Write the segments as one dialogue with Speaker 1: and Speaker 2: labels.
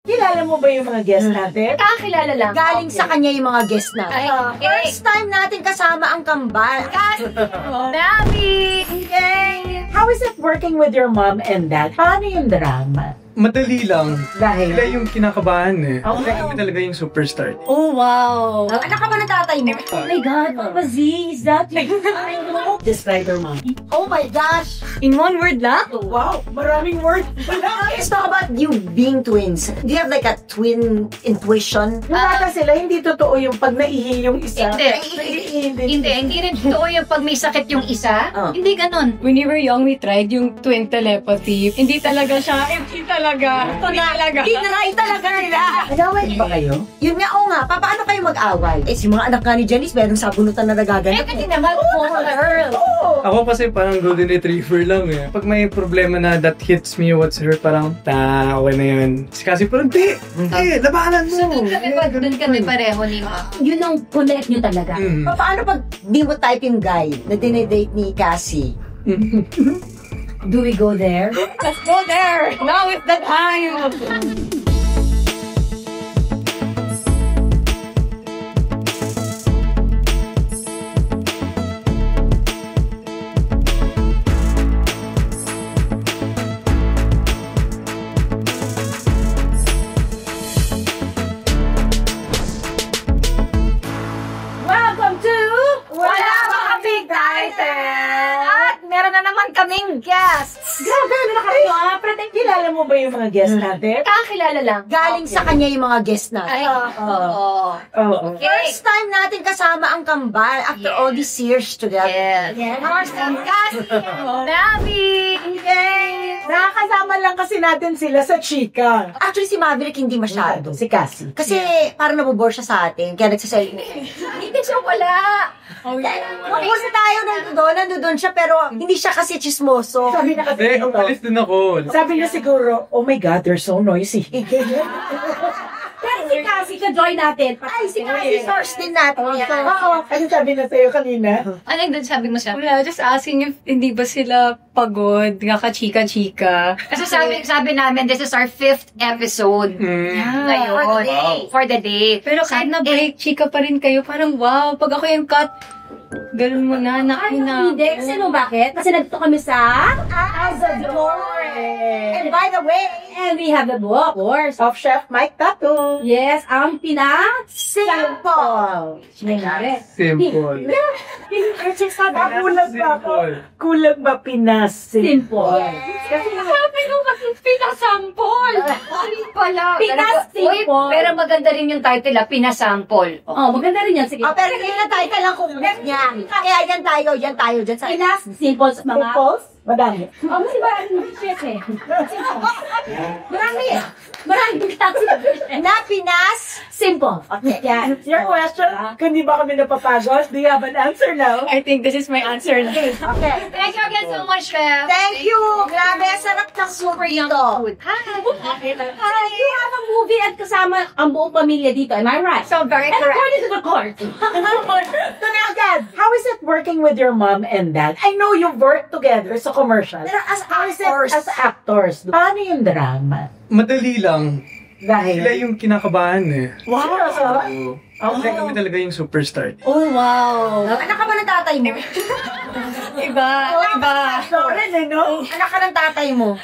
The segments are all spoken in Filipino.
Speaker 1: Kilala mo ba yung mga guest natin?
Speaker 2: Kakilala lang.
Speaker 3: Galing sa kanya yung mga guest natin.
Speaker 2: Okay.
Speaker 3: First time natin kasama ang kambal.
Speaker 2: Dami!
Speaker 1: How is it working with your mom and dad? Paano yung drama?
Speaker 4: Madali lang.
Speaker 1: Dahil?
Speaker 4: Sila yung kinakabahan eh.
Speaker 1: Okay.
Speaker 4: Kami talaga yung superstar.
Speaker 2: Oh, wow!
Speaker 3: Anak ka ba ng tatay mo?
Speaker 2: Oh my God, Papa Z, is that you?
Speaker 1: Describe your mom.
Speaker 3: Oh my gosh!
Speaker 2: In one word lang?
Speaker 1: Wow, maraming words.
Speaker 3: Let's talk about you being twins. Do you have like a twin intuition?
Speaker 1: Yung bata sila, hindi totoo yung pag naihi yung isa.
Speaker 2: Hindi rin totoo yung pag may sakit yung isa.
Speaker 3: Oh.
Speaker 2: Hindi ganon.
Speaker 5: When we were young, we tried yung twin telepathy. Hindi talaga siya. Hindi talaga. Hindi talaga.
Speaker 3: Tinaray talaga nila!
Speaker 1: Nag-away ba kayo?
Speaker 3: Yun nga, oo nga, paano kayo mag-away? Eh, si mga anak nga ni Janice, merong sabunutan na nagaganap.
Speaker 2: Kasi naman, girl.
Speaker 4: Ako kasi parang golden retriever lang eh. Pag may problema na that hits me, what's hurt, parang, okay na yun. Kasi parang, labanan mo.
Speaker 2: Doon kami pareho ni Ma.
Speaker 5: Yun ang connect nyo talaga.
Speaker 3: Paano pag di mo type yung guy na dinedate ni Cassie?
Speaker 5: Do we go there?
Speaker 2: Let's go there! Now is the time!
Speaker 1: Welcome to
Speaker 2: Wala Mga Big Titan! At meron na naman kaming guests!
Speaker 1: Grabe, ano na kayo ha? Kilala mo ba yung mga guest natin?
Speaker 2: Kakilala lang.
Speaker 3: Galing sa kanya yung mga guest natin.
Speaker 1: Oo.
Speaker 2: Okay.
Speaker 3: First time natin kasama ang kambal after all these years together.
Speaker 2: Yes. First time, Cassie! Dami!
Speaker 1: Nakakasama lang kasi natin sila sa chika.
Speaker 3: Actually, si Maverick hindi masyado.
Speaker 1: Si Cassie.
Speaker 3: Kasi parang nabobore siya sa atin, kaya nagsasalit.
Speaker 2: Hindi siya wala!
Speaker 3: Kasi tayo nandun siya, pero hindi siya kasi chismoso.
Speaker 1: Sabi na kasi
Speaker 4: Hindi, umalis din ako.
Speaker 1: Sabi niya siguro, oh my God, they're so noisy.
Speaker 5: Pero si Cassie, ka-join natin.
Speaker 3: Ay, si Cassie, source din natin.
Speaker 1: Oo, ano sabi na sa'yo kanina?
Speaker 2: Ano yung sabi mo siya?
Speaker 5: Wala, just asking if hindi ba sila pagod, nakachika-chika.
Speaker 2: Kasi sabi namin, this is our 5th episode. Ngayon.
Speaker 3: For the day.
Speaker 2: For the day.
Speaker 5: Pero kahit na break, chika pa rin kayo. Parang wow, pag ako yung cut, ganun mo na,
Speaker 6: Hindi, kasi no, bakit? Kasi nandito kami sa
Speaker 3: And by the way,
Speaker 6: and we have the book, of course.
Speaker 1: Of Chef Mike Tato.
Speaker 6: Yes, ang
Speaker 3: simple.
Speaker 6: Nangyari.
Speaker 4: Simple.
Speaker 1: Kulang ba ako? Kulang ba Pinas?
Speaker 6: Simple.
Speaker 1: Kasi
Speaker 2: Sabi ko kasi pinasample. Hindi pala.
Speaker 6: Pinasample.
Speaker 2: Uy, pero maganda rin yung title, pinasample.
Speaker 6: Oh, maganda rin yan. Sige.
Speaker 3: Pero yun na tayo lang kung niya. Kaya yan tayo dyan sa
Speaker 6: Pinas, simple sa mga...
Speaker 1: Pimples? Madami.
Speaker 6: Oh, kasi maraming chef eh. Maraming taxi
Speaker 3: na Pinas.
Speaker 6: Simple.
Speaker 3: Okay.
Speaker 6: Yeah.
Speaker 1: Your question, kung di ba kami napapagod, do you have an answer now?
Speaker 5: I think this is my answer.
Speaker 3: Okay.
Speaker 2: Thank you again so much, Chef.
Speaker 3: Thank you. Grabe, sarap ng super
Speaker 2: Yum
Speaker 3: dito.
Speaker 2: food. Hi.
Speaker 6: You have a movie at kasama ang buong pamilya dito. Am I right?
Speaker 2: So very
Speaker 6: And
Speaker 2: correct.
Speaker 6: according to the court.
Speaker 1: So now, Dad, how is it working with your mom and dad? I know you work together sa commercial.
Speaker 3: Pero as
Speaker 1: How is it
Speaker 3: actors,
Speaker 1: as actors? Paano yung drama?
Speaker 4: Madali lang.
Speaker 1: Dahil?
Speaker 4: Sila yung kinakabahan eh.
Speaker 1: Wow!
Speaker 4: Okay. Kami talaga yung superstar.
Speaker 5: Oh, wow.
Speaker 3: anak ka ba ng tatay mo?
Speaker 5: Iba.
Speaker 1: Sorry, no?
Speaker 3: Anak ka ng tatay mo.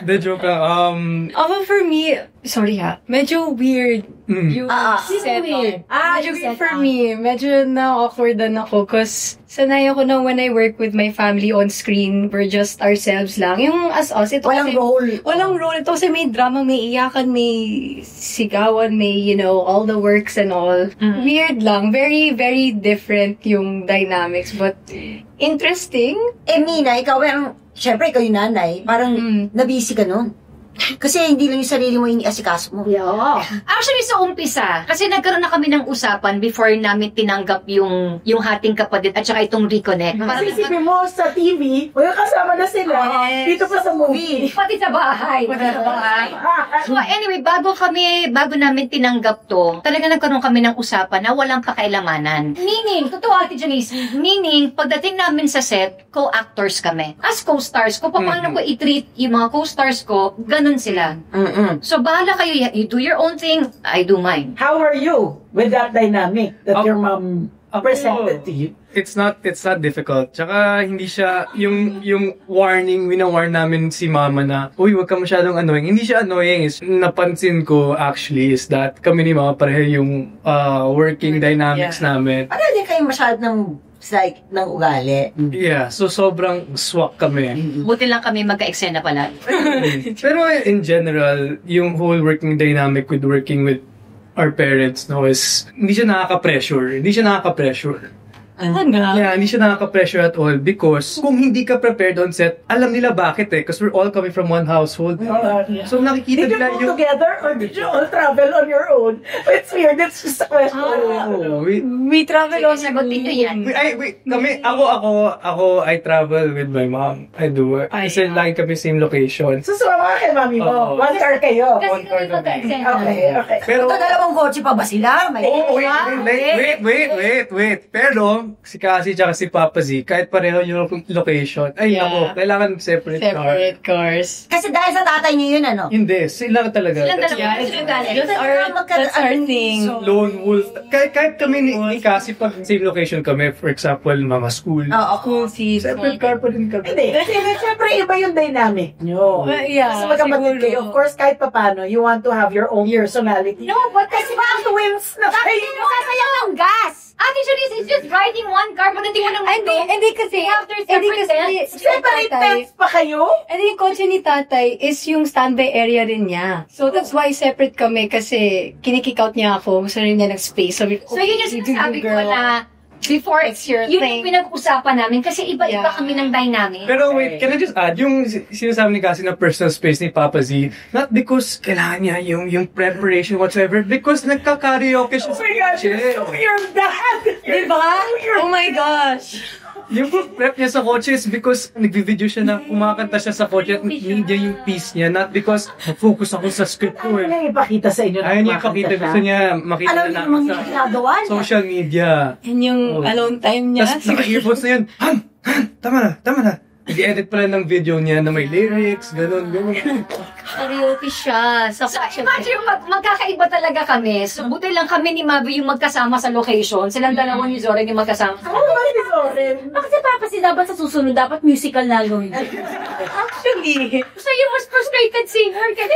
Speaker 4: The joke lang.
Speaker 5: For me, sorry ha, medyo weird yung setup.
Speaker 6: weird.
Speaker 5: Medyo weird for me. Medyo na-awkwardan ako cause sanay ako na when I work with my family on screen, we're just ourselves lang. Yung as us, ito
Speaker 3: Walang
Speaker 5: kasi-
Speaker 3: role.
Speaker 5: Walang role. Ito kasi may drama, may iyakan, may sigawan, may, all the works and all. Weird lang. Very, very different yung dynamics. But, interesting.
Speaker 3: Mina, ikaw syempre ikaw yung nanay, parang nabisi ka nun. Kasi hindi lang yung sarili mo iniasikaso mo.
Speaker 6: Yeah.
Speaker 2: Actually, sa umpisa, kasi nagkaroon na kami ng usapan before namin tinanggap yung hating kapatid at saka itong reconnect. Parang
Speaker 1: Isipin mo sa TV, kasama na sila. Dito pa sa movie.
Speaker 2: pati sa bahay. So anyway, bago namin tinanggap to, talaga nagkaroon kami ng usapan na walang kakailamanan. Meaning, totoo Ate Janice, meaning, pagdating namin sa set, co-actors kami. As co-stars ko, paano ko i-treat yung mga co-stars ko, ganun ganun sila. So, bahala kayo. You do your own thing, I do mine.
Speaker 1: How are you with that dynamic that your mom presented to you?
Speaker 4: It's not difficult. Tsaka hindi siya yung warning, wina-warn namin si mama na, uy, wag ka masyadong annoying. Hindi siya annoying. Napansin ko actually is that kami ni mama pareho yung working dynamics namin.
Speaker 3: Ano din kayo masyadong ng ugali?
Speaker 4: Yeah, so sobrang swak kami.
Speaker 2: Buti lang kami magka-eksena pala.
Speaker 4: Pero in general, yung whole working dynamic with working with our parents, no, is hindi siya nakaka-pressure. Yeah, hindi siya nakaka-pressure at all because kung hindi ka prepared on set, alam nila bakit because we're all coming from one household. So nakikita
Speaker 1: Did you
Speaker 4: nila
Speaker 1: go together or did you all travel on your own? It's weird, that's just a question.
Speaker 5: We travel on
Speaker 2: Sagutin ko yan.
Speaker 4: I travel with my mom. I do. Kasi lagi kami same location.
Speaker 1: So, sumama kay mami mo.
Speaker 4: Oo.
Speaker 1: One car kayo.
Speaker 2: Kasi kami magka-eksena.
Speaker 1: Okay.
Speaker 4: Pero,
Speaker 3: Dalawang kotse pa ba sila?
Speaker 4: wait. Pero, si Cassie tsaka si Papa Z, kahit pareho yung location, kailangan separate car.
Speaker 5: separate cars.
Speaker 3: Kasi dahil sa tatay niyo yun, ano?
Speaker 4: Hindi, sila talaga.
Speaker 2: Silang dalawa.
Speaker 5: Yeah,
Speaker 2: Silang galing.
Speaker 5: that's our thing.
Speaker 4: Lone wolf. Kahit kami ni Cassie, pag same location kami, for example, mga school.
Speaker 5: School seats.
Speaker 4: Separate car pa rin kami.
Speaker 1: Hindi. Kasi syempre iba yung dynamic nyo.
Speaker 5: Yeah,
Speaker 1: Kasi magkapatid
Speaker 5: siguro.
Speaker 1: kayo. Of course, kahit papano, you want to have your own personality.
Speaker 2: No, but kasi
Speaker 1: Kasi mga twins na kayo.
Speaker 2: sasayang ng gas. Ate Janice is just riding one car, pagdating mo ng
Speaker 5: Hindi kasi,
Speaker 2: After
Speaker 5: hindi
Speaker 2: separate
Speaker 5: kasi,
Speaker 1: Separate tents pa kayo?
Speaker 5: And yung kotse ni tatay is yung standby area rin niya. So that's why separate kami kasi kinikick out niya ako. Gusto rin niya ng space. Sabi ko,
Speaker 2: So yun yung sinasabi ko na before,
Speaker 5: It's your
Speaker 2: yun
Speaker 5: thing.
Speaker 2: yung pinag-usapan namin kasi iba-iba
Speaker 5: Yeah.
Speaker 2: kami ng dynamic.
Speaker 4: Pero wait, can I just add, yung sinasabi ni Cassie na personal space ni Papa Z, not because kailangan niya yung preparation whatsoever, because nagka-karaoke siya
Speaker 1: Oh my gosh, so you're dad!
Speaker 5: Diba? Oh my gosh!
Speaker 4: Yung prep niya sa kotse is because nagvi-video siya na kumakanta siya sa kotse at need niya yung peace niya, not because focus ako sa script ko
Speaker 1: Ayaw niya ipakita sa inyo na
Speaker 4: Ayaw niya
Speaker 1: kumakanta
Speaker 4: ipakita,
Speaker 1: siya.
Speaker 4: gusto niya makita
Speaker 3: Alam
Speaker 4: na
Speaker 3: niyo
Speaker 4: namin
Speaker 3: naman
Speaker 4: sa
Speaker 3: yung ginagawa niya.
Speaker 4: social media.
Speaker 5: Yan yung alone time niya.
Speaker 4: Tapos naka-earphones na yun, Han! Tama na. Nag-edit pala ng video niya na may lyrics, gano'n.
Speaker 2: Karaoke siya. So imagine, magkakaiba talaga kami. So, buti lang kami ni Mavi yung magkasama sa location. Silang dalawa ni Zoren yung magkasama.
Speaker 1: Oh, my Zoren.
Speaker 6: Kasi Papa, dapat sa susunod, dapat musical na gawin.
Speaker 5: Actually,
Speaker 2: So, yung mas frustrated singer. Kasi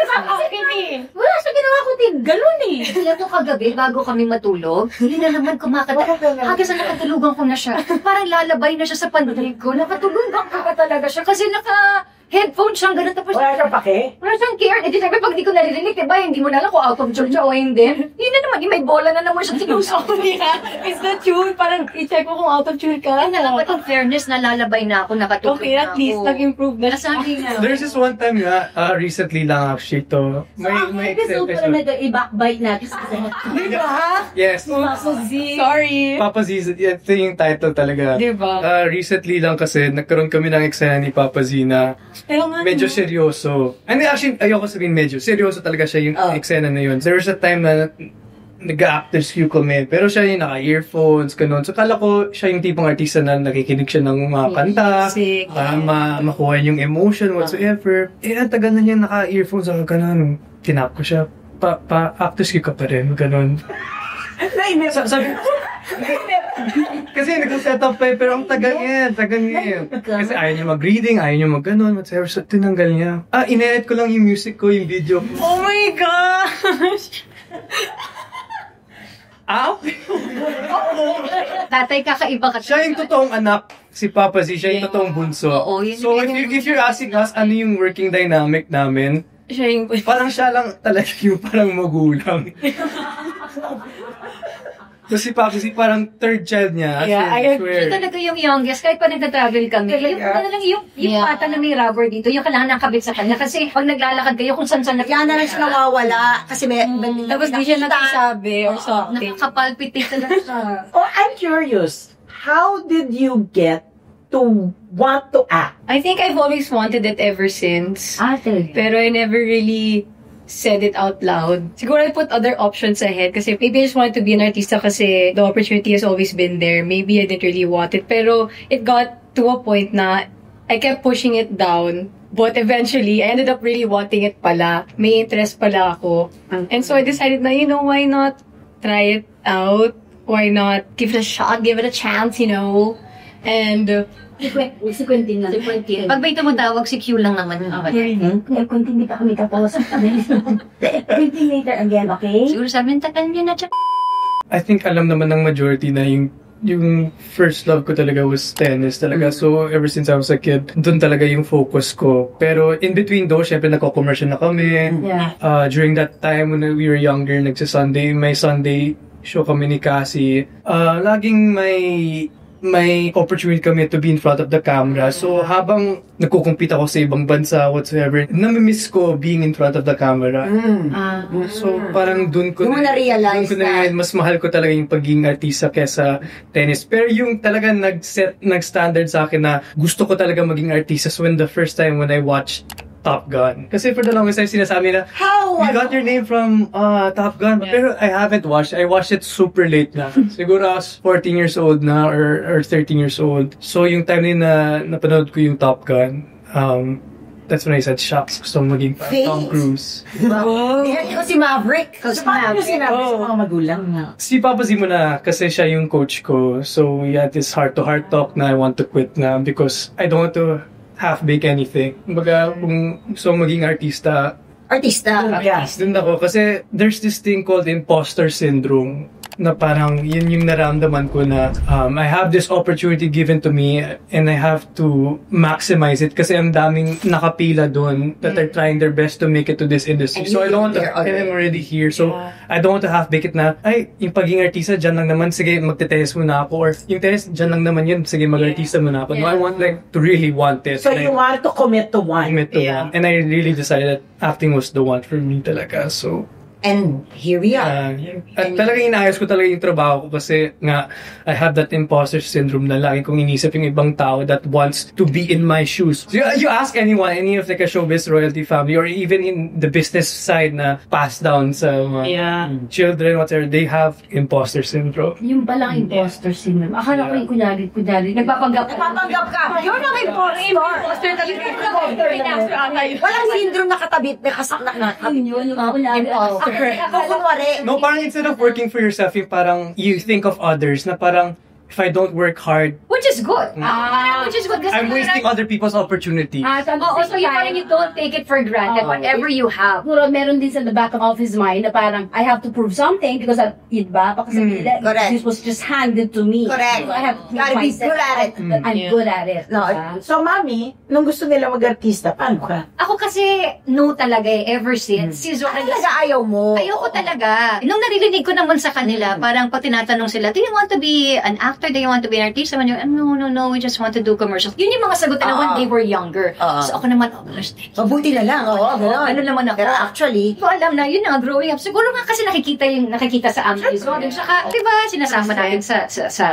Speaker 6: Wala siya ginawa ko din. Galon eh.
Speaker 2: Kaya to kagabi, bago kami matulog, hindi na naman kumakata. Hanggang sa nakatulugan ko na siya. Parang lalabay na siya sa pandinig ko. Nakatulugan ko pa talaga siya. Kasi naka-headphone siyang ganun. Tapos,
Speaker 1: Wala siyang pake?
Speaker 2: wala siyang care. Eh, di sabi, pag di ko naririnig, diba, hindi mo na alam kung out of tune siya o hindi. Yun na naman, may bola na naman siya sinusok.
Speaker 5: is that true? Parang i-check mo kung out of tune ka.
Speaker 2: But in fairness, nalalabay na ako, nakatulog
Speaker 5: Okay,
Speaker 2: na
Speaker 5: at least
Speaker 2: ako.
Speaker 5: nag-improve na siya.
Speaker 2: Nasabi nga.
Speaker 4: There's this one time nga, recently lang actually to. May
Speaker 6: Episode pa na nag-i-backbite natin.
Speaker 4: Yes.
Speaker 5: Sorry.
Speaker 4: Papa Z, ito yung title talaga.
Speaker 5: Diba?
Speaker 4: Recently lang kasi, nagkaroon kami ng eksena ni Papa Z na
Speaker 5: Pero nga,
Speaker 4: medyo seryoso. And actually, ayoko sabihin medyo. Seryoso talaga siya yung eksena na yun. There was a time na nag-actors queue kami. Pero siya yung naka-earphones, ganun. So, kala ko siya yung tipong artista na nakikinig siya ng mga kanta.
Speaker 5: Music.
Speaker 4: Para makuha yung emotion whatsoever. Ang tagal na niya naka-earphones. Ako ganun. Tinap ko siya. Pa-actors queue ka pa rin. Ganun.
Speaker 1: Nainip.
Speaker 4: Sabi kasi nag-set up pa pero ang tagal niya. Kasi ayaw niya mag-reading, ayaw niya mag-ganon, whatsoever. So, tinanggal niya. In-edit ko lang yung music ko, yung video ko.
Speaker 5: oh my gosh!
Speaker 4: Okay.
Speaker 2: Tatay, kakaiba ka.
Speaker 4: Siya yung totoong anak, si Papa Z. Siya yung totoong bunso.
Speaker 2: Oo, yun
Speaker 4: So,
Speaker 2: yung-
Speaker 4: if you're asking us, ano yung working dynamic namin,
Speaker 5: Siya yung...
Speaker 4: parang siya lang talaga yung parang magulang. So, si Papa Z, parang third child niya.
Speaker 5: Yeah,
Speaker 4: I
Speaker 2: Siya
Speaker 4: swear.
Speaker 2: talaga yung youngest, kahit pa nagta-travel kami. Yung pata na may rubber dito, yung kailangan nakabit sa kanya. Kasi pag naglalakad kayo, kung saan-saan
Speaker 3: Kaya na lang siya nawawala kasi may
Speaker 5: Tapos di siya nagsasabi or something.
Speaker 2: nakakapalpitate talaga siya.
Speaker 1: Oh, I'm curious. How did you get to want to act?
Speaker 5: I think I've always wanted it ever since.
Speaker 6: Talaga.
Speaker 5: Pero I never really said it out loud. Siguro I put other options ahead kasi maybe I just wanted to be an artista kasi the opportunity has always been there. Maybe I didn't really want it. Pero it got to a point na I kept pushing it down But eventually, I ended up really wanting it pala. May interest pala ako. And so I decided na, why not try it out? Why not give it a shot, give it a chance, And
Speaker 6: Si Quentin lang.
Speaker 2: Pag may tumutawag, si Q lang naman. Okay.
Speaker 6: Quentin, di pa kami tapos. Quentin later again, okay?
Speaker 2: Siguro sabi ng tagal niya na siya.
Speaker 4: I think alam naman ng majority na yung first love ko talaga was tennis talaga. So, ever since I was a kid, dun talaga yung focus ko. Pero in between those, syempre nagko-commercial na kami.
Speaker 6: Yeah.
Speaker 4: During that time when we were younger, may Sunday show kami ni Cassie. Laging may opportunity kami to be in front of the camera. So, habang nagkukumpita ako sa ibang bansa, whatsoever, namimiss ko being in front of the camera. So, parang dun ko
Speaker 3: na-realize
Speaker 4: mas mahal ko talaga yung pagiging artista kesa tennis. Pero yung talaga nag-standard sa akin na gusto ko talaga maging artista when the first time when I watched Top Gun. Kasi for the longest time sinasabi na, you got your name from Top Gun. Yeah. Pero I haven't watched. I watched it super late na. Siguro I was 14 years old na or 13 years old. So yung time na napanood ko yung Top Gun, that's when I said, shucks, gusto kong maging Tom Cruise.
Speaker 3: Wow. Ikaw si Maverick.
Speaker 1: So, paano sinabi sa mga magulang na?
Speaker 4: Si Papa Zimo na kasi siya yung coach ko. So we had this heart-to-heart talk na I want to quit na because I don't want to half-bake anything. Kumbaga, kung gusto kong maging artista,
Speaker 1: Yes.
Speaker 4: dun ako. Kasi there's this thing called imposter syndrome na parang yun yung naramdaman ko na I have this opportunity given to me and I have to maximize it kasi ang daming nakapila doon that are trying their best to make it to this industry.
Speaker 3: And
Speaker 4: so I don't want to,
Speaker 3: and
Speaker 4: I'm already here. So I don't want to half-bake it na, ay, yung pagiging artista, dyan lang naman, sige, magte-tennis muna ako. Or yung tennis, dyan lang naman yun, sige, mag-artista muna ako. No, I want to really want it.
Speaker 1: So you want to commit to one.
Speaker 4: Commit to one. And I really decided that acting was the one for me talaga. So,
Speaker 3: And here we are.
Speaker 4: at talagang inaayos ko talaga yung trabaho ko kasi nga I have that imposter syndrome na lagi kong inisip yung ibang tao that wants to be in my shoes. So, you ask anyone, any of like a showbiz royalty family or even in the business side na passed down sa mga children, whatever, they have imposter syndrome.
Speaker 6: Yung palang imposter syndrome. Akala ko yung kunyari, nagpapanggap ka.
Speaker 3: You're not imposter talaga. Walang syndrome na katabit na kasaknak na.
Speaker 6: Yun, yung kunyari.
Speaker 3: Kunwari.
Speaker 4: No, parang instead of working for yourself, yung parang you think of others na parang if I don't work hard,
Speaker 2: Which is good. Which is good. Kasi
Speaker 4: I'm wasting other people's opportunity.
Speaker 2: so you don't take it for granted, whatever you have.
Speaker 6: Siguro meron din sa the back of his mind na parang I have to prove something because baka sabihin nila,
Speaker 3: correct.
Speaker 6: this was just handed to me.
Speaker 3: Correct.
Speaker 6: So I have to
Speaker 3: Gotta be good at it.
Speaker 6: that I'm good at it.
Speaker 3: No,
Speaker 1: So, Mami, nung gusto nila mag-artista, paano ka?
Speaker 2: Ako kasi, no talaga ever since. Si Zoe,
Speaker 3: talaga ayaw mo.
Speaker 2: ayoko talaga. Nung naririnig ko naman sa kanila, parang pag tinatanong sila, do you want to be an actor? Do you want to be an artist? Sabi nyo, no, we just want to do commercials. Yun yung mga sagot na when they were younger. So ako naman, oh gosh,
Speaker 3: Mabuti na lang. Oo, gano'n.
Speaker 2: ano naman ako?
Speaker 3: Pero actually,
Speaker 2: Hindi ko alam na, yun nga, growing up. Siguro nga kasi nakikita sa amin. Saka, di ba, sinasama natin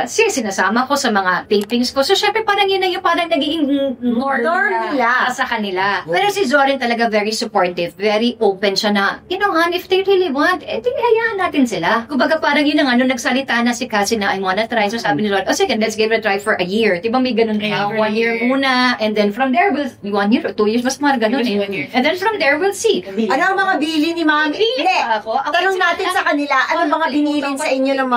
Speaker 2: sinasama ko sa mga tapings ko. So, syempre, parang yun na yung parang nagiging norm
Speaker 3: nila.
Speaker 2: sa kanila. Pero si Zorin talaga very supportive, very open siya na, Han, if they really want, di hayaan natin sila. Kumbaga, parang yun na nga, nung nagsalita na si Cassie na, I wanna try. So, sabi ni Zorin, sige, let's give it a try for a year. Di ba, may ganun ka? 1 year muna. And then from there, 1 year or 2 years, mas mga ganun eh. And then from there, we'll see.
Speaker 3: ano ang mga bili ni Mami? Hindi. Tanong natin sa kanila, ano mga binilin sa inyo ng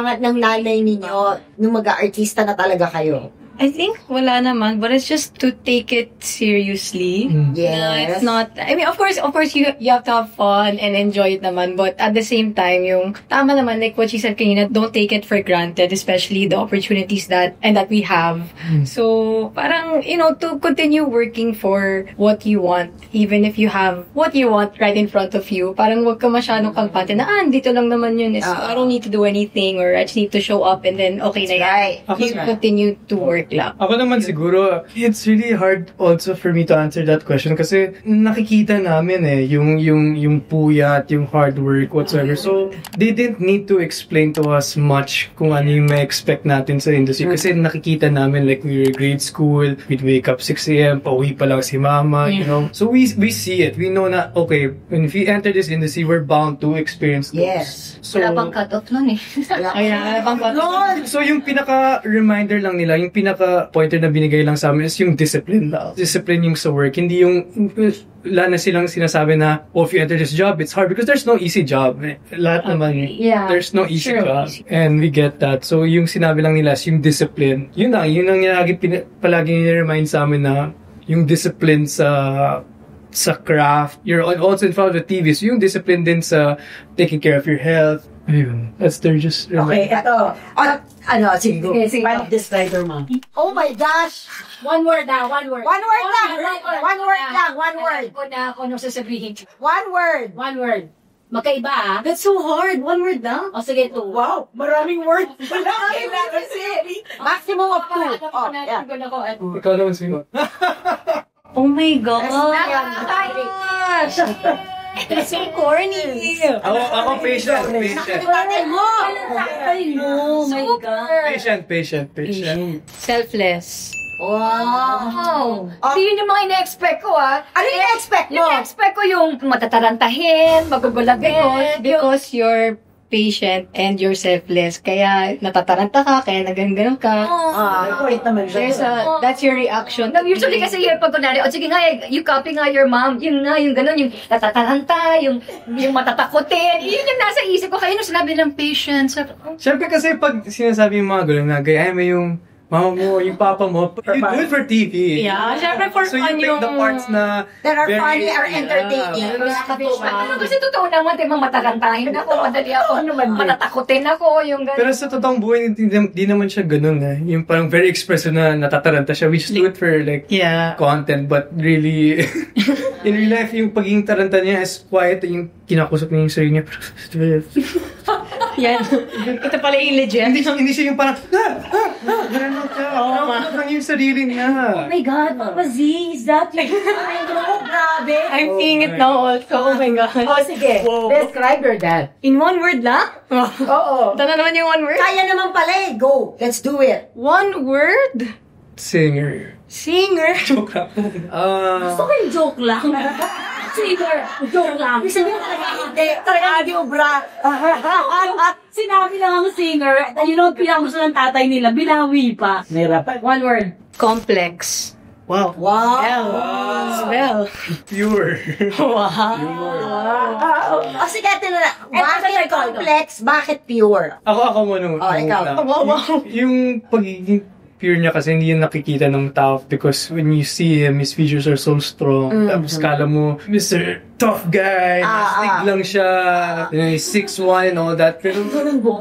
Speaker 3: nanay ninyo nung mag-aartista na talaga kayo?
Speaker 5: I think wala naman, but it's just to take it seriously.
Speaker 3: Yes.
Speaker 5: It's not, I mean, of course, you have to have fun and enjoy it naman, but at the same time, yung tama naman, like what she said kanina, don't take it for granted, especially the opportunities that we have. So, parang, to continue working for what you want, even if you have what you want right in front of you, parang wag ka masyadong kampante na, dito lang naman yun. So, I don't need to do anything, or I just need to show up and then, okay na yan.
Speaker 3: Right.
Speaker 5: You continue to work lang.
Speaker 4: Ako naman siguro, it's really hard also for me to answer that question kasi nakikita namin yung puyat, yung hard work, whatsoever. So, they didn't need to explain to us much kung ano yung may expect natin sa industry kasi nakikita namin like we were grade school, we'd wake up 6 a.m., pauwi pa lang si mama, So, we see it. We know na, okay, if we enter this industry, we're bound to experience those.
Speaker 3: Yes.
Speaker 4: So,
Speaker 2: Wala pang cut-off nun eh.
Speaker 4: so yung pinaka-reminder lang nila, yung pinaka-pointer na binigay lang sa amin is yung discipline lang. Discipline yung sa work. Hindi yung, wala na silang sinasabi na, if you enter this job, it's hard. Because there's no easy job. Lahat naman, there's no easy job. And we get that. So, yung sinabi lang nila is yung discipline. Yun ang palagi nire-remind sa amin na yung discipline sa craft. You're also in front of the TV. So, yung discipline din sa taking care of your health. Ayun. They're just...
Speaker 1: Okay, ito.
Speaker 3: Sige, go.
Speaker 6: Sige.
Speaker 1: Paano describe your mom?
Speaker 3: Oh my gosh!
Speaker 6: One word na, one word.
Speaker 3: One word lang! One word lang, one word.
Speaker 2: Ako na ako nung sasabihin.
Speaker 3: One word.
Speaker 6: One word. Magkaiba ah.
Speaker 5: That's so hard. One word lang.
Speaker 6: O sige, two.
Speaker 1: Wow, maraming words.
Speaker 3: Maximum of two. Oh, yeah.
Speaker 4: Ikaw naman sino?
Speaker 5: Oh my God.
Speaker 2: Gosh!
Speaker 5: That's so corny.
Speaker 4: Ako patient.
Speaker 3: Tatay mo!
Speaker 6: Tatay mo. Oh my God.
Speaker 4: Patient.
Speaker 5: Selfless.
Speaker 3: Wow!
Speaker 2: Hindi yun yung mga ina-expect ko, ah.
Speaker 3: Ano yung na-expect mo?
Speaker 2: Yung ina-expect ko yung matatarantahin, magugulagin.
Speaker 5: Because you're patient and you're selfless. Kaya natataranta ka, kaya nagaganon ka.
Speaker 1: Wait naman siya.
Speaker 5: That's your reaction.
Speaker 2: No, usually kasi yung pag kunwari, sige nga, you copy nga your mom, yung gano'n, yung natataranta, yung matatakotin, yun yung nasa isip ko. Kaya nung sinabi ng patience,
Speaker 4: Siyempre kasi pag sinasabi yung mga gano'n na gaya mo yung mama mo, yung papa mo, you do it for TV.
Speaker 5: Yeah, syempre for
Speaker 4: So
Speaker 5: fun
Speaker 4: you
Speaker 5: yung...
Speaker 4: pick the parts na
Speaker 3: That are
Speaker 4: very-
Speaker 3: funny or entertaining.
Speaker 2: ano kasi totoo naman, timang matarantahin ako, madali ako, matatakotin ako, yung gano'n.
Speaker 4: Pero sa totoong buhay, di naman siya ganun Yung parang very expressive na natataranta siya. We just do it for like content, but really, in real life, yung pagiging taranta niya is quiet, yung kinakusap niya yung sarili niya.
Speaker 5: Yan. Ito pala yung legit.
Speaker 4: Hindi siya yung parang, ganun lang siya. Kinakusap lang yung sarili niya.
Speaker 6: Oh my God, Papa Z, is that you?
Speaker 3: Grabe!
Speaker 5: I'm seeing it now also. Oh my God.
Speaker 1: Oh, sige. Describe your dad.
Speaker 5: In one word lang?
Speaker 1: Oo.
Speaker 5: Ito na naman yung one word?
Speaker 3: Kaya naman pala eh. Go! Let's do it!
Speaker 5: One word?
Speaker 4: Singer.
Speaker 5: Singer?
Speaker 4: Joke lang.
Speaker 6: Gusto ko yung joke lang. Singer, joke lang.
Speaker 3: Hindi, talaga hindi ubra.
Speaker 6: Sinabi lang ang singer, yun ang pinakagusto ng tatay nila, binawi pa.
Speaker 1: Nahirapan.
Speaker 6: One word.
Speaker 5: Complex. Wow.
Speaker 3: Wow!
Speaker 5: Smell.
Speaker 4: Pure.
Speaker 3: O sige, tinala. Bakit complex? Bakit pure?
Speaker 4: Ako muna.
Speaker 3: Ikaw.
Speaker 4: Yung pagiging pure niya kasi hindi yung nakikita ng tao because when you see him, his features are so strong. Tapos kala mo, Mr. Tough guy, astig lang siya, he's 6'1" and all that. Pero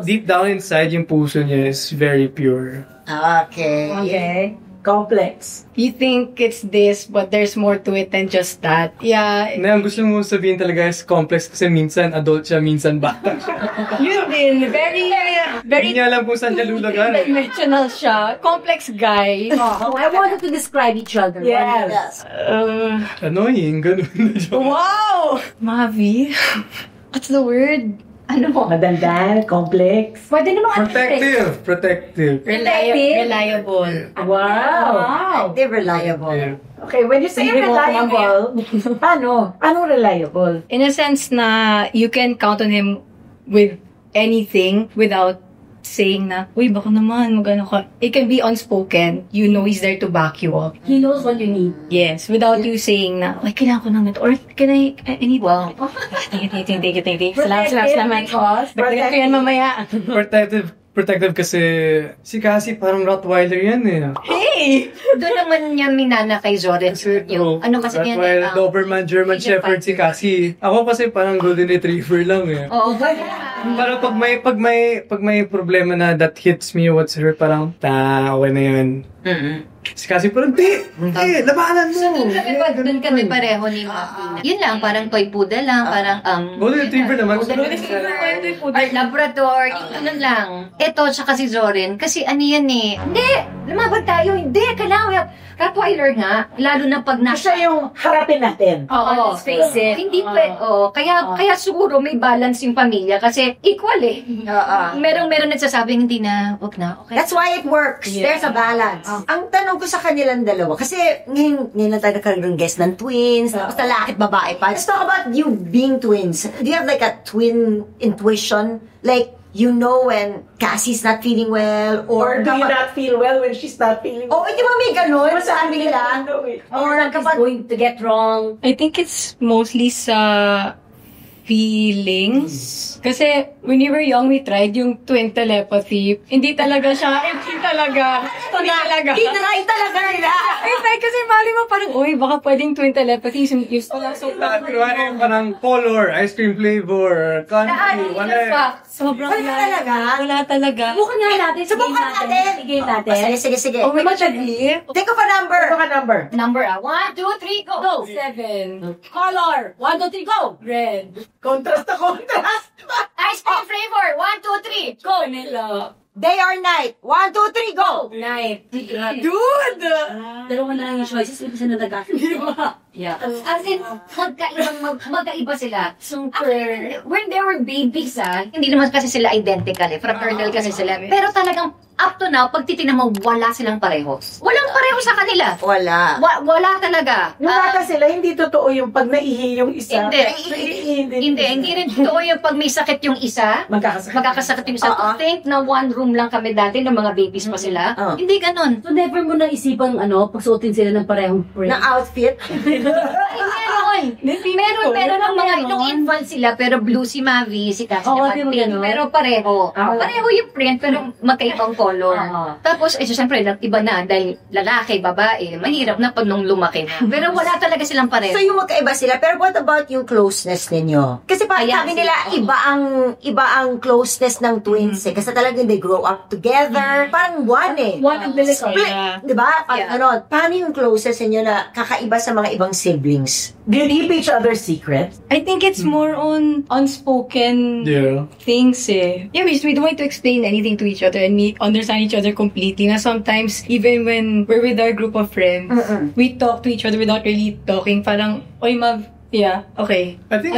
Speaker 4: deep down inside, yung puso niya is very pure.
Speaker 3: Okay.
Speaker 1: Complex.
Speaker 5: You think it's this, but there's more to it than just that. Yeah.
Speaker 4: Na ang gusto mo sabihin talaga is complex kasi minsan adult siya, minsan bata siya.
Speaker 5: Yun din. Very
Speaker 4: Hindi niya alam kung saan siya lulugar.
Speaker 5: dimensional siya. Complex guy.
Speaker 6: I wanted to describe each other.
Speaker 1: Yes.
Speaker 4: Annoying, ganun na joke.
Speaker 5: Wow! Mavi. What's the word?
Speaker 2: Ano mo?
Speaker 1: Madandan, complex.
Speaker 6: Pwede naman
Speaker 4: Protective.
Speaker 5: Reliable.
Speaker 1: Wow.
Speaker 3: They're reliable.
Speaker 1: Okay, when you say reliable, paano? Anong reliable?
Speaker 5: In a sense na you can count on him with anything without saying na, uy, baka naman, magano ka. It can be unspoken. You know he's there to back you up.
Speaker 6: He knows what you need.
Speaker 5: Yes, without you saying na, uy, kailangan ko ng ganito. Or, can I need...
Speaker 2: Wow.
Speaker 5: Thank you. Salamat. Dagdagan ko yan mamaya.
Speaker 4: Protective kasi si Cassie parang Rottweiler yan
Speaker 5: Hey!
Speaker 2: Doon naman niya minana kay Zoren. Yung, ano kasi yan
Speaker 4: Rottweiler, Doberman, German Shepherd si Cassie. Ako kasi parang Golden Retriever lang
Speaker 2: Oo.
Speaker 4: Para pag may problema na that hits me whatsoever, parang okay na yun. Si Cassie parang, labanan mo!
Speaker 2: Doon kami pareho ni Maki. Yun lang, parang toy poodle lang, parang
Speaker 4: Golden Retriever naman.
Speaker 2: or Labrador, yung ano lang. Ito, tsaka si Zoren, kasi ano yan hindi, lumaban tayo, hindi, kailangan, Rottweiler nga, lalo na pag
Speaker 1: Siya yung harapin natin.
Speaker 2: Oo.
Speaker 6: Let's face it.
Speaker 2: Hindi kaya siguro may balance yung pamilya kasi equal Merong nagsasabing hindi na, wag na, okay.
Speaker 3: That's why it works. There's a balance. Ang tanong ko sa kanilang dalawa, kasi ngayon na tayo nagkaroon ng guest ng twins, tapos lalaki at babae pa. Let's talk about you being twins. Do you have like a twin intuition? Like, you know when Cassie's not feeling well,
Speaker 1: Or do you not feel well when she's not feeling
Speaker 3: Oh, di ba may ganun sa
Speaker 1: Masabi
Speaker 3: kanila?
Speaker 6: Or kapag going to get wrong.
Speaker 5: I think it's mostly sa feelings. Kasi when we were young, we tried yung twin telepathy. Hindi talaga siya. Hindi talaga.
Speaker 3: Tinry talaga nila.
Speaker 5: Kasi mali mo parang, uy, baka pwedeng twin telepathy. Used to lang. So,
Speaker 4: Parang color, ice cream flavor, country, wala.
Speaker 5: sobrang
Speaker 3: Wala talaga?
Speaker 5: Wala talaga.
Speaker 6: Subukan nga natin.
Speaker 3: Subukan natin.
Speaker 6: Game natin.
Speaker 3: Sige.
Speaker 5: Oh my God, really?
Speaker 3: Think of a number.
Speaker 1: Ano ka number?
Speaker 2: Number 1, 2, 3, go!
Speaker 6: Go.
Speaker 5: 7.
Speaker 6: Color. 1, 2, 3, go.
Speaker 5: Red.
Speaker 1: Contrast na contrast.
Speaker 2: Ice cream flavor, 1, 2, 3, go!
Speaker 5: Vanilla.
Speaker 3: Day or night. 1, 2, 3, go!
Speaker 5: Night.
Speaker 3: Dude!
Speaker 6: Dalawa na lang yung choices. Ibig sabihin na nagkakaroon. Yeah.
Speaker 2: As in, magkaiba sila. Super. When they were babies, hindi naman kasi sila identical fraternal kasi sila. Pero talagang up to now, pag titignan mo, wala silang pareho. Walang pareho sa kanila.
Speaker 3: Wala.
Speaker 2: Wala talaga.
Speaker 1: Yung bata sila, hindi totoo yung pag naihi yung isa.
Speaker 2: Hindi rin totoo yung pag may sakit yung isa. Magkakasakit yung isa. To think na one room lang kami dati ng mga babies pa sila. Hindi ganun.
Speaker 6: So never mo na isipang pagsuotin sila ng parehong print.
Speaker 3: Na outfit.
Speaker 2: Ay, meron. Meron ng mga nung infant sila, pero blue si Mavi, si Cassie naman pink. Pero pareho. Pareho yung print, pero magkaibang color. Tapos, syempre, iba na, dahil lalaki, babae, mahirap na pag nung lumaki na. Pero wala talaga silang pareho.
Speaker 3: So yung magkaiba sila, pero what about yung closeness ninyo? Kasi parang
Speaker 2: Ayan,
Speaker 3: sabi nila, iba ang closeness ng twins eh. Kasi talagang they grow up together. Parang one eh.
Speaker 6: One ang bilis.
Speaker 3: Split. Diba? Paano yung closest ninyo na kakaiba sa mga ibang siblings?
Speaker 1: Do you keep each other's secrets?
Speaker 5: I think it's more on unspoken
Speaker 4: Yeah.
Speaker 5: things eh. Yeah, we don't want to explain anything to each other and we understand each other completely. Na sometimes, even when we're with our group of friends, we talk to each other without really talking. Parang, oy Mav, yeah, okay.
Speaker 4: I think,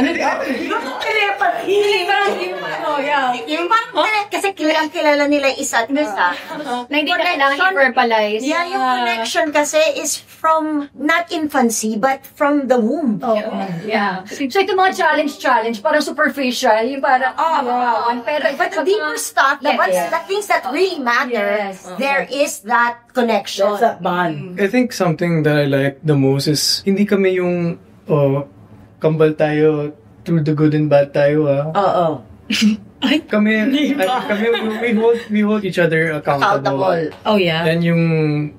Speaker 3: Yung parang kasi kilala nila yung isa't isa.
Speaker 2: Na hindi na kailangan i-verbalize.
Speaker 3: Yeah, yung connection kasi is from not infancy, but from the womb.
Speaker 2: Yeah. So ito mga challenge, parang superficial, yung parang, pero
Speaker 3: But the deeper stuff, the things that really matter, there is that connection.
Speaker 1: That's that bond.
Speaker 4: I think something that I like the most is hindi kami yung kambal tayo through the good and bad tayo
Speaker 3: Oo.
Speaker 4: Kami we hold each other accountable.
Speaker 5: Oh yeah.
Speaker 4: Yan yung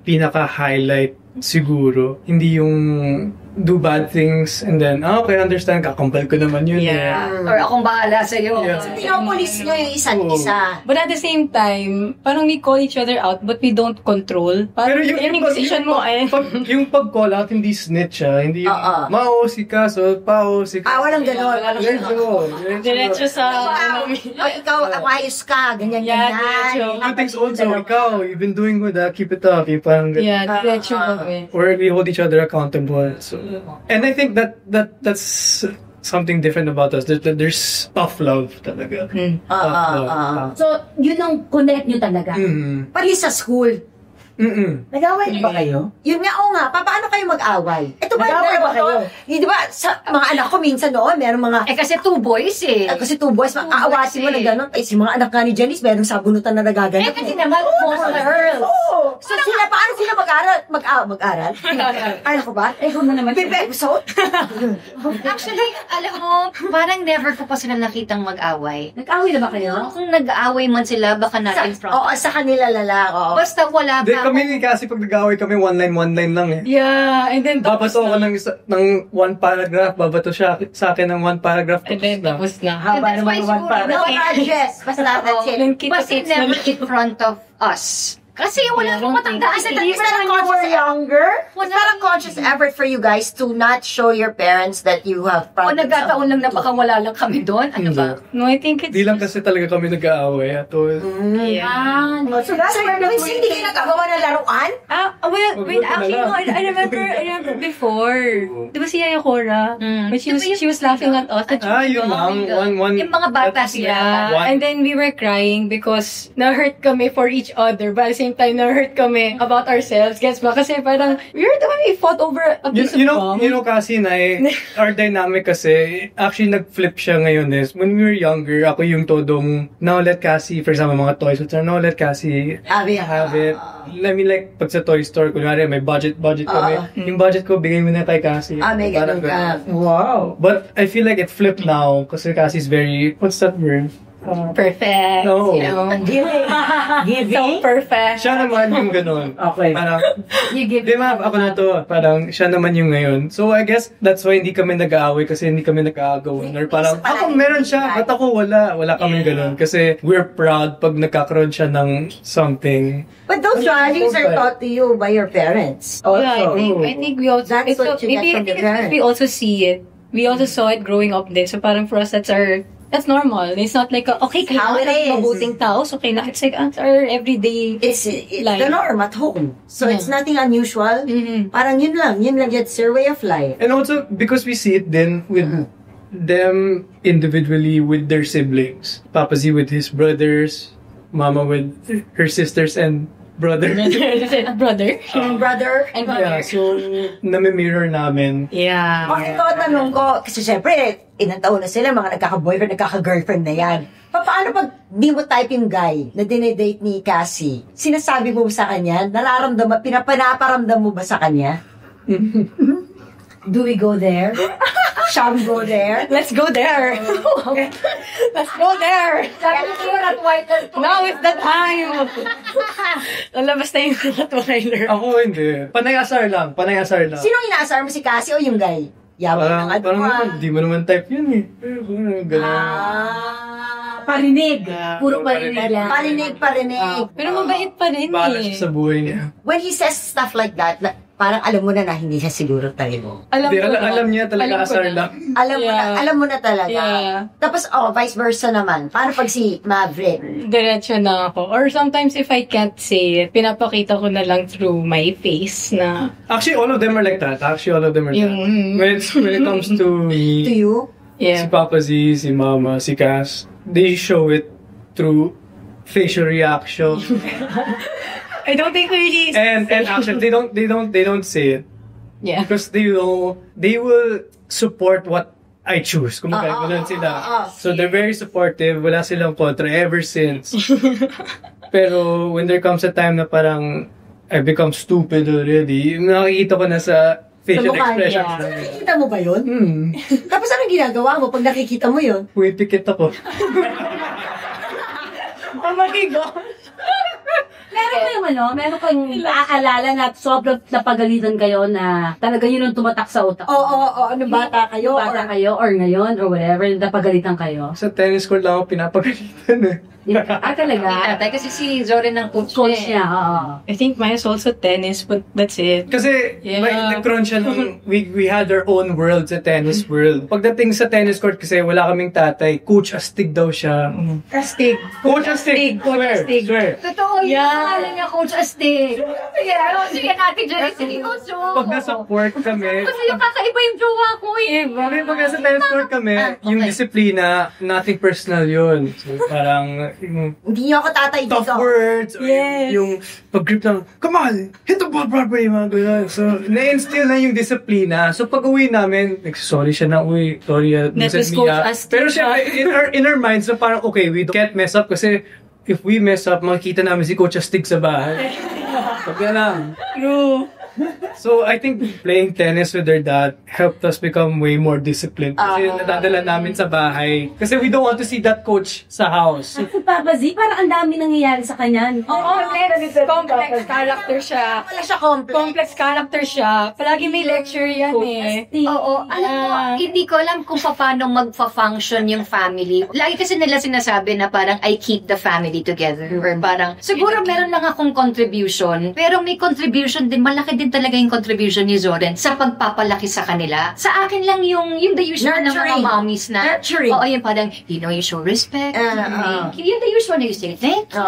Speaker 4: pinaka-highlight siguro. Hindi yung do bad things and then, okay, understand, kakampal ko naman yun.
Speaker 5: Yeah.
Speaker 2: or akong bahala sa'yo.
Speaker 4: Yeah.
Speaker 3: Pinopolis nyo yung isa't isa.
Speaker 5: But at the same time, parang we call each other out but we don't control. Parang yung decision mo eh.
Speaker 4: Yung pag-call out, hindi snitch hindi yung ma-OC ka, so pa-OC ka.
Speaker 3: Walang ganon.
Speaker 5: Diretso sa...
Speaker 3: Ikaw, ayos ka, ganyan.
Speaker 4: Good things also, ikaw, you've been doing good, keep it up. Parang,
Speaker 5: Yeah, diretso kami.
Speaker 4: or we hold each other accountable. So, and I think that's something different about us. There's tough love talaga. Tough love.
Speaker 6: So, yun ang connect nyo talaga.
Speaker 3: Pati sa school.
Speaker 1: Nag-away ba kayo?
Speaker 3: Yun nga, paano kayo mag-away? Ito ba,
Speaker 1: Nag-away ba kayo?
Speaker 3: Di ba, sa mga anak ko minsan noon, meron mga,
Speaker 2: Kasi two boys
Speaker 3: kasi two boys, aawasin mo na gano'n. Si mga anak nga ni Janice, meron sabunutan na nagaganap.
Speaker 2: kasi naman, most girls.
Speaker 3: So paano sila mag-aral? Mag-aral? Ano ko ba?
Speaker 6: Kung na naman.
Speaker 3: Fifth episode?
Speaker 2: Actually, alam mo, parang never ko pa sila nakitang mag-away.
Speaker 6: Nag-away na ba kayo?
Speaker 2: Kung nag-aaway man sila, baka natin front.
Speaker 3: Oo, sa kanila lalako.
Speaker 2: Basta wala pa.
Speaker 4: Kami kasi pag nag-away kami, one line lang eh.
Speaker 5: Yeah, and then
Speaker 4: Babato ako ng one paragraph, babato siya sa akin ng one paragraph.
Speaker 5: And then tapos na.
Speaker 1: Haba
Speaker 2: That's why
Speaker 1: naman one para.
Speaker 3: No grudges. Basta that's it.
Speaker 2: But it never in front of us. Kasi wala akong matandaan.
Speaker 3: Is that a conscious effort for you guys to not show your parents that you have
Speaker 2: O
Speaker 3: problems?
Speaker 2: nagkataon lang na baka wala lang kami doon? Ano ba?
Speaker 5: No, I think it's...
Speaker 4: Di lang kasi talaga kami nag-aaway.
Speaker 5: Yeah.
Speaker 1: So that's where the
Speaker 3: Minsan hindi kayo nagkagawa ng laruan?
Speaker 5: Well, wait, actually, no, I remember before. Di ba si Yaya Cora? When she was laughing at us.
Speaker 4: Yun lang. One.
Speaker 2: Yung mga bata sila.
Speaker 5: Yeah, and then we were crying because na-hurt kami for each other. But at the same yung time na hurt kami about ourselves. Gets ba? Kasi parang, we were the one we fought over a piece of gum.
Speaker 4: You know kasi na our dynamic kasi, actually nag-flip siya ngayon is, when we were younger, ako yung todong, now let Cassie, for example, mga toys, now let Cassie have it. I mean like, pag sa toy store, kunwari may budget kami. Yung budget ko, bigay mo na kay Cassie.
Speaker 3: May ganun ka.
Speaker 1: Wow.
Speaker 4: But I feel like it flipped now, kasi Cassie's very, what's that word?
Speaker 5: Perfect.
Speaker 4: No.
Speaker 5: You know? So
Speaker 1: Giving?
Speaker 5: perfect.
Speaker 4: Siya naman yung ganun.
Speaker 1: Okay.
Speaker 4: Parang,
Speaker 6: You give
Speaker 4: di ba, ako na to. Parang, siya naman yung ngayon. So, I guess, that's why hindi kami nag-aaway kasi hindi kami nag-aagawan. Or parang, ako meron siya, ba't ako wala? Wala kami ganun. Kasi, we're proud pag nagkakaroon siya ng something.
Speaker 3: But those values are taught to you by your parents.
Speaker 5: Yeah,
Speaker 1: Also.
Speaker 5: I think we also,
Speaker 3: That's
Speaker 5: it's
Speaker 3: what
Speaker 5: so,
Speaker 3: you
Speaker 5: maybe
Speaker 3: get from the
Speaker 5: it's because
Speaker 3: parents.
Speaker 5: we also see it. We also saw it growing up din. So parang for us, that's normal. It's not like, okay,
Speaker 3: How it is.
Speaker 5: mabuting tao, so okay na. It's like, it's our everyday.
Speaker 3: It's
Speaker 5: Life.
Speaker 3: the norm at home. So it's nothing unusual.
Speaker 5: Mhm.
Speaker 3: Parang yun lang. It's your way of life.
Speaker 4: And also, because we see it then with them individually with their siblings. Papa Z with his brothers, Mama with her sisters and brother.
Speaker 5: Brother.
Speaker 3: Yung brother.
Speaker 5: And
Speaker 4: Yeah, so, nami-mirror namin.
Speaker 5: Yeah.
Speaker 3: Ito, tanong ko, kasi syempre, ilang taon na sila, mga nagkaka-boyfriend, nagkaka-girlfriend na yan. Paano pag di mo type yung guy na dinedate ni Cassie, sinasabi mo sa kanya, pinaparamdam mo ba sa kanya?
Speaker 6: Do we go there?
Speaker 3: Shall we go there?
Speaker 5: Let's go there. Let's go there. Now is the time. Lalabas na yung Rottweiler.
Speaker 4: Ako hindi. Panay-asar lang.
Speaker 3: Sinong inaasar mo, si Cassie o yung guy? Yaman ng
Speaker 4: Parang di mo naman type yun eh. Ganun.
Speaker 6: Parinig. Puro parinig lang.
Speaker 3: Parinig.
Speaker 5: Pero mabait pa rin
Speaker 4: Bahala siya sa buhay niya.
Speaker 3: When he says stuff like that, parang alam mo na hindi siya siguro talino.
Speaker 4: Alam niya talaga asar lang.
Speaker 3: Alam mo na talaga.
Speaker 5: Yeah.
Speaker 3: Tapos, vice versa naman. Paano pag si Maverick?
Speaker 5: Diretso na ako. Or sometimes if I can't say it, pinapakita ko na lang through my face na
Speaker 4: Actually, all of them are like that.
Speaker 5: yung...
Speaker 4: When it comes to me,
Speaker 3: To you?
Speaker 4: si
Speaker 5: Yeah.
Speaker 4: Papa Z, si Mama, si Cass, they show it through facial reaction.
Speaker 5: I don't think we really...
Speaker 4: and actually, they don't say it.
Speaker 5: Yeah.
Speaker 4: Because they will support what I choose. Kumbaga, ganun sila. So they're very supportive. Wala silang kontra ever since. Pero when there comes a time na parang I become stupid already, nakikita ko na sa facial expressions.
Speaker 3: Nakikita mo ba yun? Tapos anong ginagawa mo pag nakikita mo yun?
Speaker 4: Pumipikit ako.
Speaker 5: Oh my God.
Speaker 6: Meron kayong naaalala na sobrang napagalitan kayo na talaga yun ang tumatak sa utak.
Speaker 3: Oo, ano bata kayo?
Speaker 6: Bata kayo or ngayon or whatever, napagalitan kayo.
Speaker 4: Sa tennis court lang ako pinapagalitan eh.
Speaker 6: Talaga?
Speaker 2: Tatay, kasi si Zorin ang coach
Speaker 6: Coach niya, oo.
Speaker 5: I think mine is also tennis, but that's it.
Speaker 4: Kasi
Speaker 5: Yeah.
Speaker 4: nagkaroon siya ng, we had our own world sa tennis world. Pagdating sa tennis court kasi wala kaming tatay, Coach Astig daw siya.
Speaker 5: Astig.
Speaker 4: Coach Astig!
Speaker 5: Coach Astig.
Speaker 4: Swear.
Speaker 2: Totoo, yung
Speaker 5: Yeah.
Speaker 2: pangalan niya, Coach Astig. Sige natin dyan, seryoso.
Speaker 4: Pag nasa court kami,
Speaker 2: Kasi yung kakaiba yung jowa ko eh.
Speaker 4: pag nasa tennis court kami, yung disiplina, nothing personal yun. So parang, yung
Speaker 3: Hindi niyo ako tatay dito.
Speaker 4: tough words, or yung pag-grip ng, come on, hit the ball properly, mga ganyan. So, na-instill na yung disiplina. So, pag-uwi namin, sorry siya na, sorry,
Speaker 5: That was Coach Astig.
Speaker 4: Pero syempre, in our minds, so parang, okay, we can't mess up kasi if we mess up, makikita namin si Coach Astig sa bahay. So, kaya lang.
Speaker 5: True.
Speaker 4: So, I think playing tennis with their dad helped us become way more disciplined. Kasi nadadala namin sa bahay. Kasi we don't want to see that coach sa house.
Speaker 6: At si Papa Z, parang ang dami nangyayari sa kanya.
Speaker 5: Complex character siya.
Speaker 3: Wala siya complex.
Speaker 5: Complex character siya. Palagi may lecture yan eh.
Speaker 2: Oo, alam mo, hindi ko alam kung paano magfa-function yung family. Lagi kasi nila sinasabi na parang I keep the family together. Or parang, siguro meron lang akong contribution, pero may contribution din, malaki din talaga yung contribution ni Zoren sa pagpapalaki sa kanila. Sa akin lang yung the usual ng mga
Speaker 3: Nurturing.
Speaker 2: mommies na,
Speaker 3: Nurturing.
Speaker 2: oo, yung parang, you know, you show respect. Yung the usual na you say thank you.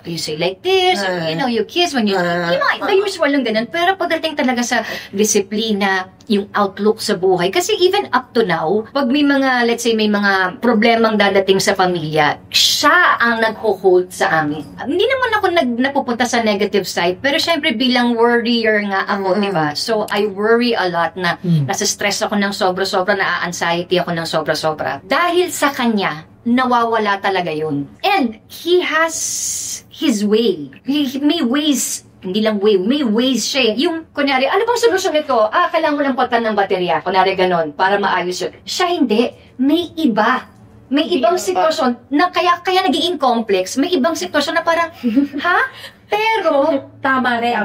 Speaker 2: You say like this, you know, you kiss when you know, the usual lang ganun. Pero pagdating talaga sa disiplina, yung outlook sa buhay. Kasi even up to now, pag may mga, let's say, may mga problemang dadating sa pamilya, siya ang nag-hold sa amin. Hindi naman ako napupunta sa negative side, pero syempre bilang worrier nga ako, di ba? So, I worry a lot na nasa stress ako ng sobra-sobra, na-anxiety ako ng sobra-sobra. Dahil sa kanya, nawawala talaga yun. And he has his way. He may ways. Hindi lang may ways siya. Yung, kunyari, ano bang solusyon nito? Kailangan mo lang palitan ng baterya. Kunyari ganon, para maayos yun. Siya hindi. May iba. May ibang sitwasyon na kaya nagiging complex. May ibang sitwasyon na parang, ha? Pero,
Speaker 6: Tama rin.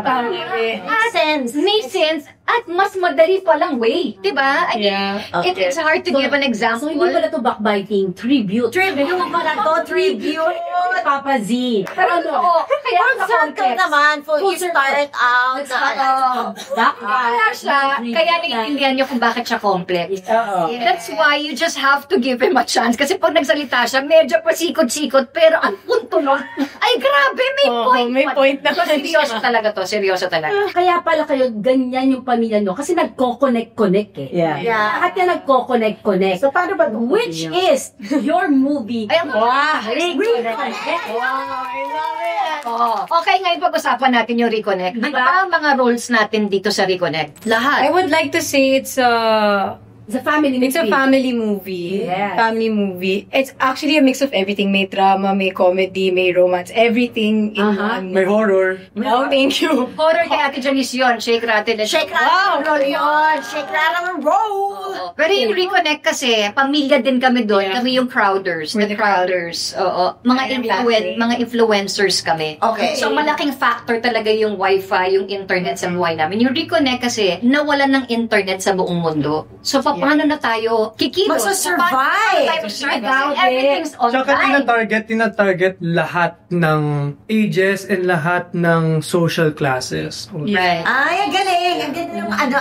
Speaker 2: may sense. At mas madali palang way. Diba? I mean, it's hard to give an example.
Speaker 6: So, hindi pala to backbiting. Tribute.
Speaker 3: Tribute pala to, tribute.
Speaker 6: Papa Z.
Speaker 2: Pero ano, kaya
Speaker 3: Full circle naman, you start out.
Speaker 2: Kaya siya, kaya naiintindihan niyo kung bakit siya complex. That's why you just have to give him a chance. Kasi pag nagsalita siya, medyo pasikot-sikot, pero ang punto nun, ay grabe, may point.
Speaker 5: May point na.
Speaker 2: Seryoso talaga to, seryoso talaga.
Speaker 6: Kaya pala kayo, ganyan yung pamilya nyo. Kasi nagko-connect-connect eh.
Speaker 1: Yeah.
Speaker 6: Lahat yan nagko-connect-connect.
Speaker 1: So, paano ba itong
Speaker 6: Which is your movie.
Speaker 2: Ay, okay, ngayon pag-usapan natin yung Reconnect. Ano ba ang mga roles natin dito sa Reconnect?
Speaker 5: I would like to say it's a
Speaker 6: family movie.
Speaker 5: It's a family movie.
Speaker 6: Yes.
Speaker 5: Family movie. It's actually a mix of everything. May drama, may comedy, may romance. Everything in one.
Speaker 4: May horror.
Speaker 5: Oh, thank you.
Speaker 2: Horror kay Ate Janice yun. Shake, rattle, and
Speaker 3: Shake, rattle, roll yun. Shake, rattle, and roll.
Speaker 2: Pero yung Reconnect kasi, pamilya din kami doon. Kami yung Crowders. The Crowders. Oo. Mga influencers kami.
Speaker 3: Okay.
Speaker 2: So, malaking factor talaga yung wifi, yung internet sa buhay namin. Yung Reconnect kasi, nawalan ng internet sa buong mundo. So, paano na tayo kikilos?
Speaker 3: Magsasurvive.
Speaker 2: Paano tayo survive? Everything's
Speaker 4: Tsaka
Speaker 2: online.
Speaker 4: tinatarget lahat ng ages and lahat ng social classes.
Speaker 2: Right.
Speaker 3: Ay, ang galing. Ang galing yung ano.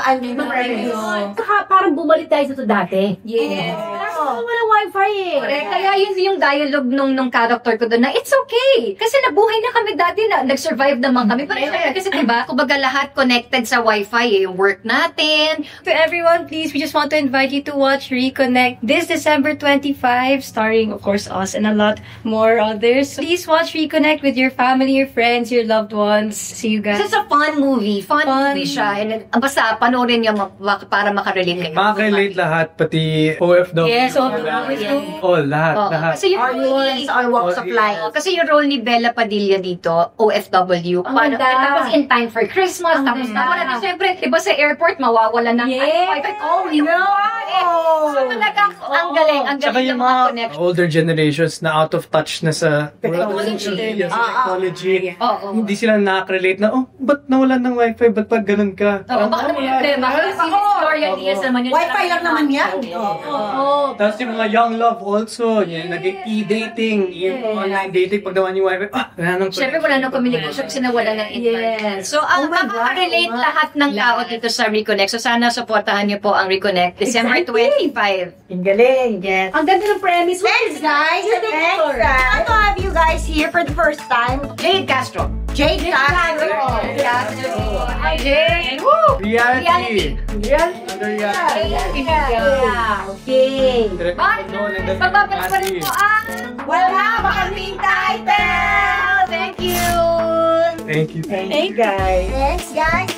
Speaker 6: Saka parang bumalik tayo sa ito dati.
Speaker 2: Yes.
Speaker 6: Kasi walang wifi eh.
Speaker 2: Correct. Kaya yun yung dialogue nung character ko doon na it's okay. Kasi nabuhay na kami dati na nag-survive naman kami. Pero kasi diba, kumbaga lahat connected sa wifi eh. Yung work natin.
Speaker 5: To everyone, please, we just want to invite you to watch Reconnect this December 25, starring, of course, us and a lot more others. Please watch Reconnect with your family, your friends, your loved ones. See you guys.
Speaker 2: Kasi it's a fun movie. Fun movie siya. And basta panoorin niyo para makarelate kayo.
Speaker 4: Makarelate lahat, pati OFW.
Speaker 2: Yes,
Speaker 4: Lahat.
Speaker 2: Kasi yung role ni,
Speaker 3: Our walks of life.
Speaker 2: kasi yung role ni Bella Padilla dito, OFW, paano, tapos in time for Christmas, tapos nawala na, syempre, diba sa airport, mawawala ng wifi. Oh, no! So talaga, ang galing
Speaker 4: Tsaka
Speaker 2: ng
Speaker 4: yung
Speaker 2: mga
Speaker 4: mga
Speaker 2: connection.
Speaker 4: older generations na out of touch na sa
Speaker 2: Technology.
Speaker 4: technology.
Speaker 2: Oo.
Speaker 4: Hindi sila nakaka-relate na, ba't nawalan ng wifi? Ba't pag ganun ka?
Speaker 2: Oo, baka naman problema. Kasi si Victoria Diaz naman yun.
Speaker 3: Wifi lang naman yan.
Speaker 4: Tapos yung mga young love also, yung nag-e-dating, yung online dating, pag naman yung wifi, wala nang
Speaker 2: Siyempre wala nang communication kasi nawala ng internet. So, ang makaka-relate lahat ng tao dito sa Reconnect. So, sana supportahan niyo po ang Reconnect December 25.
Speaker 1: Ang galing.
Speaker 2: Yes.
Speaker 6: Ang ganda ng premise.
Speaker 3: Thanks, guys. Thanks. Glad to have you guys here for the first time.
Speaker 2: Jade Castro.
Speaker 3: Jade Castro.
Speaker 2: Hi, Jade. Woo!
Speaker 4: Reality. Under reality.
Speaker 6: Okay.
Speaker 2: Pagbabalik pa rin po ang
Speaker 3: Wala makaming title.
Speaker 2: Thank you!
Speaker 4: Thank you.
Speaker 1: Thank you, guys.
Speaker 3: Thanks, guys.